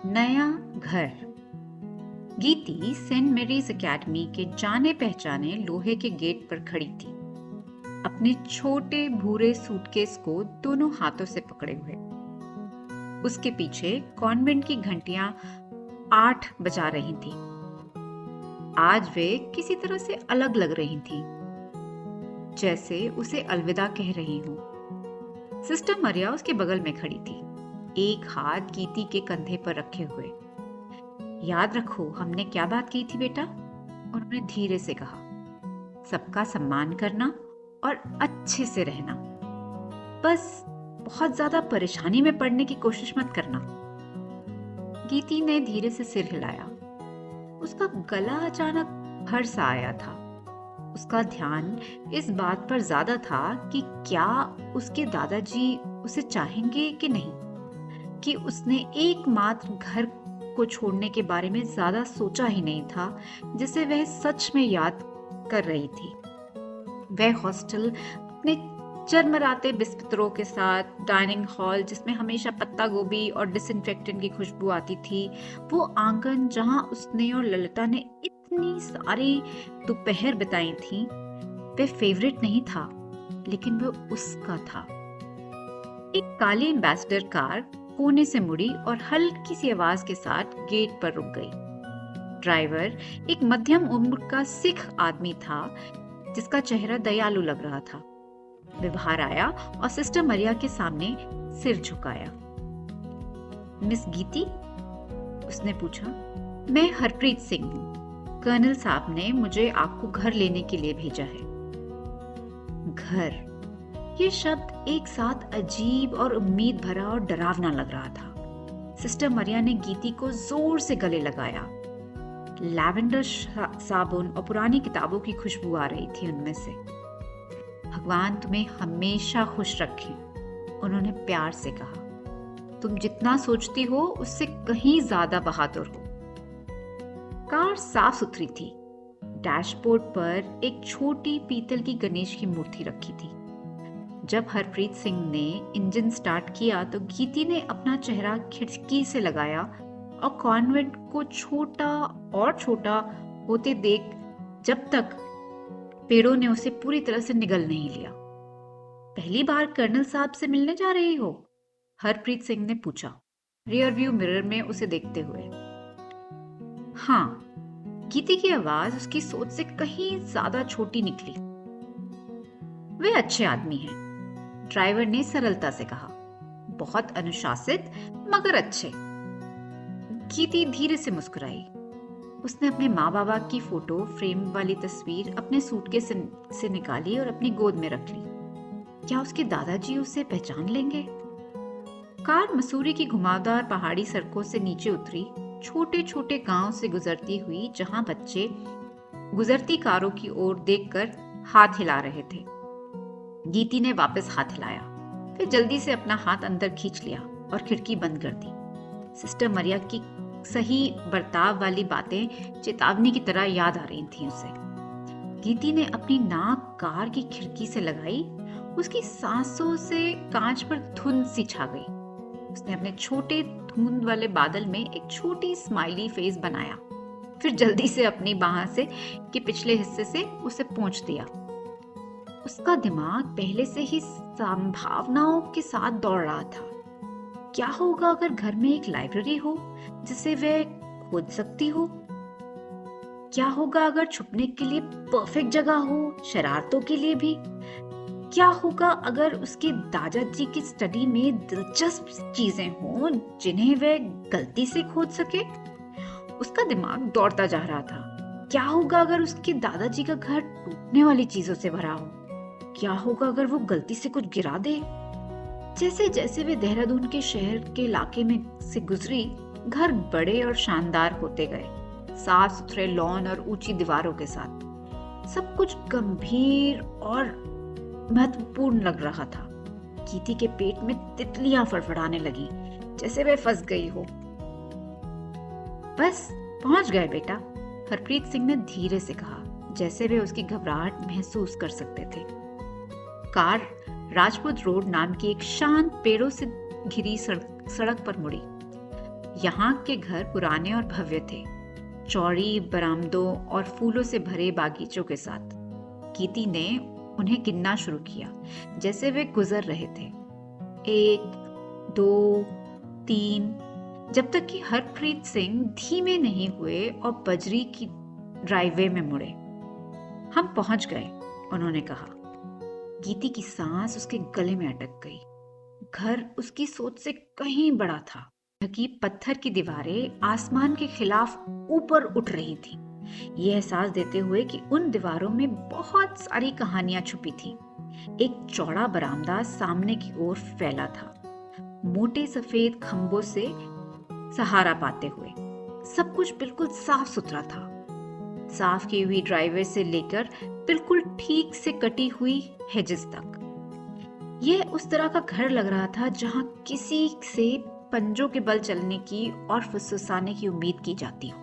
नया घर। गीती Saint marriage academy के जाने पहचाने लोहे के गेट पर खड़ी थी, अपने छोटे भूरे सूटकेस को दोनों हाथों से पकड़े हुए। उसके पीछे कॉन्वेंट की घंटियां 8 बजा रही थी। आज वे किसी तरह से अलग लग रही थी, जैसे उसे अलविदा कह रही हूं। सिस्टर मरिया उसके बगल में खड़ी थी, एक हाथ गीती के कंधे पर रखे हुए। याद रखो हमने क्या बात की थी बेटा, उन्होंने धीरे से कहा। सबका सम्मान करना और अच्छे से रहना, बस बहुत ज्यादा परेशानी में पड़ने की कोशिश मत करना। गीती ने धीरे से सिर हिलाया। उसका गला अचानक भर सा आया था। उसका ध्यान इस बात पर ज्यादा था कि क्या उसके दादाजी उसे चाहेंगे कि नहीं, कि उसने एकमात्र घर को छोड़ने के बारे में ज्यादा सोचा ही नहीं था जिसे वह सच में याद कर रही थी। वह हॉस्टल अपने चरमराते बिस्तरों के साथ, डाइनिंग हॉल जिसमें हमेशा पत्ता गोभी और डिसइंफेक्टेंट की खुशबू आती थी, वो आंगन जहां उसने और ललिता ने इतनी सारी दोपहर बिताई थी, वह फेवरेट नहीं था, लेकिन वह उसका था। एक काली एम्बेसडर कार कोने से मुड़ी और हल्की सी आवाज के साथ गेट पर रुक गई। ड्राइवर एक मध्यम उम्र का सिख आदमी था, जिसका चेहरा दयालु लग रहा था। वह बाहर आया और सिस्टर मरिया के सामने सिर झुकाया। मिस गीती, उसने पूछा। मैं हरप्रीत सिंह हूँ। कर्नल साहब ने मुझे आपको घर लेने के लिए भेजा है। घर, ये शब्द एक साथ अजीब और उम्मीद भरा और डरावना लग रहा था। सिस्टर मरिया ने गीती को जोर से गले लगाया। लैवेंडर साबुन और पुरानी किताबों की खुशबू आ रही थी उनमें से। भगवान तुम्हें हमेशा खुश रखे, उन्होंने प्यार से कहा। तुम जितना सोचती हो उससे कहीं ज्यादा बहादुर हो। कार साफ सुथरी थी। डैशबोर्ड पर एक छोटी पीतल की गणेश की मूर्ति रखी थी। जब हरप्रीत सिंह ने इंजन स्टार्ट किया तो गीती ने अपना चेहरा खिड़की से लगाया और कॉन्वेंट को छोटा और छोटा होते देख, जब तक पेड़ों ने उसे पूरी तरह से निगल नहीं लिया। पहली बार कर्नल साहब से मिलने जा रही हो? हरप्रीत सिंह ने पूछा, रियर व्यू मिरर में उसे देखते हुए। हाँ, गीती की आवाज उसकी सोच से कहीं ज्यादा छोटी निकली। वे अच्छे आदमी हैं, ड्राइवर ने सरलता से कहा। बहुत अनुशासित मगर अच्छे। गीती धीरे से मुस्कुराई। उसने अपने माँ बाबा की फोटो फ्रेम वाली तस्वीर अपने सूटकेस से निकाली और अपनी गोद में रख ली। क्या उसके दादाजी उसे पहचान लेंगे? कार मसूरी की घुमावदार पहाड़ी सड़कों से नीचे उतरी, छोटे छोटे गांव से गुजरती हुई, जहां बच्चे गुजरती कारों की ओर देखकर हाथ हिला रहे थे। गीती ने वापस हाथ हिलाया, फिर जल्दी से अपना हाथ अंदर खींच लिया और खिड़की बंद कर दी। सिस्टर मरिया की सही बर्ताव वाली बातें चेतावनी की तरह याद आ रही थीं उसे। गीती ने अपनी नाक कार की खिड़की से लगाई। उसकी सांसों से कांच पर धुंध सी छा गई। उसने अपने छोटे धुंध वाले बादल में एक छोटी स्माइली फेस बनाया, फिर जल्दी से अपनी बांह से के पिछले हिस्से से उसे पोंछ दिया। उसका दिमाग पहले से ही संभावनाओं के साथ दौड़ रहा था। क्या होगा अगर घर में एक लाइब्रेरी हो जिसे वह खोज सकती हो? क्या होगा अगर छुपने के लिए परफेक्ट जगह हो, शरारतों के लिए भी? क्या होगा अगर उसके दादाजी की स्टडी में दिलचस्प चीजें हों जिन्हें वह गलती से खोज सके? उसका दिमाग दौड़ता जा रहा था। क्या होगा अगर उसके दादाजी का घर टूटने वाली चीजों से भरा हो? क्या होगा अगर वो गलती से कुछ गिरा दे? जैसे जैसे वे देहरादून के शहर के इलाके में से गुजरी, घर बड़े और शानदार होते गए, साफ सुथरे लॉन और ऊंची दीवारों के साथ। सब कुछ गंभीर और महत्वपूर्ण लग रहा था। गीती के पेट में तितलियां फड़फड़ाने लगी, जैसे वह फंस गई हो। बस पहुंच गए बेटा, हरप्रीत सिंह ने धीरे से कहा, जैसे वे उसकी घबराहट महसूस कर सकते थे। कार राजपूत रोड नाम की एक शांत पेड़ों से घिरी सड़क पर मुड़ी। यहाँ के घर पुराने और भव्य थे, चौड़ी बरामदों और फूलों से भरे बागीचों के साथ। गीती ने उन्हें गिनना शुरू किया जैसे वे गुजर रहे थे। 1, 2, 3, जब तक कि हरप्रीत सिंह धीमे नहीं हुए और बजरी की ड्राइववे में मुड़े। हम पहुंच गए, उन्होंने कहा। गीती की सांस उसके गले में अटक गई। घर उसकी सोच से कहीं बड़ा था। की पत्थर की दीवारें आसमान के खिलाफ ऊपर उठ रही थी, ये एहसास देते हुए कि उन दीवारों में बहुत सारी कहानियां छुपी थी। एक चौड़ा बरामदा सामने की ओर फैला था, मोटे सफेद खंभों से सहारा पाते हुए। सब कुछ बिल्कुल साफ सुथरा था, साफ की हुई ड्राइववे से लेकर बिल्कुल ठीक से कटी हुई हेजेस तक। यह उस तरह का घर लग रहा था जहां किसी से पंजों के बल चलने की और फुसफुसाने की उम्मीद की जाती हो।